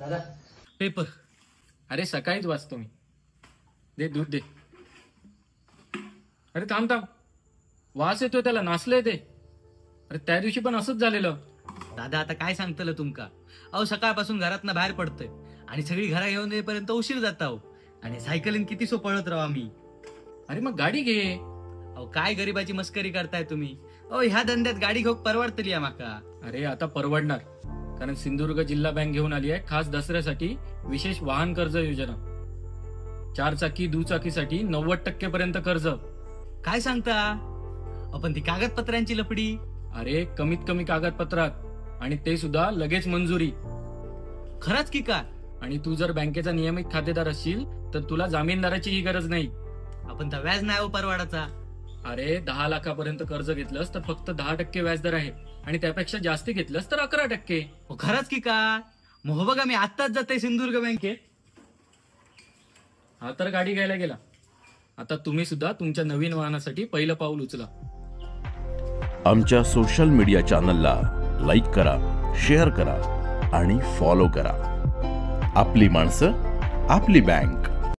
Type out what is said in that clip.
दादा पेपर. अरे सकाळीच वाचतो मी. दे दूध दे. अरे थांब थांब, वास येतोय त्याला, नासलंय ते. अरे त्या दिवशी पण असंच झालेलं. दादा आता काय सांगतलं तुमका. अहो सकाळपासून घरातनं बाहेर पडतोय आणि सगळी घरा घेऊन येईपर्यंत उशीर जाता हो. आणि सायकलीन किती सो पळत राहा आम्ही. अरे मग गाडी घे. अहो काय गरीबाची मस्करी करताय तुम्ही. अहो ह्या धंद्यात गाडी घेऊक परवडतली या माका. अरे आता परवडणार, कारण सिंधुदुर्ग जिल्हा बँक घेऊन आली आहे खास दसऱ्यासाठी विशेष वाहन कर्ज योजना. 4 चाकी दुचाकीसाठी 90% पर्यंत कर्ज. काय सांगता. आपण ती कागदपत्रांची लपडी. अरे कमीत कमी कागदपत्रात, आणि ते सुद्धा लगेच मंजुरी. खरंच की काय. आणि तू जर बँकेचा नियमित खातेदार असशील तर तुला जामीनदाराचीही गरज नाही. आपण तर व्याज नाही हो परवडाचा. अरे 10 लाखापर्यंत कर्ज घेतलंस तर फक्त 10% व्याजदर आहे, आणि त्यापेक्षा जास्ती घेतलंस तर 11%. खरंच की काय. मग बघा मी आत्ताच जाते सिंधुदुर्ग बँकेत. हा तर गाडी घ्यायला गेला. आता तुम्ही सुद्धा तुमच्या नवीन वाहनासाठी पहिलं पाऊल उचला. आमच्या सोशल मीडिया चॅनलला लाईक करा, शेअर करा आणि फॉलो करा. आपली माणसं, आपली बँक.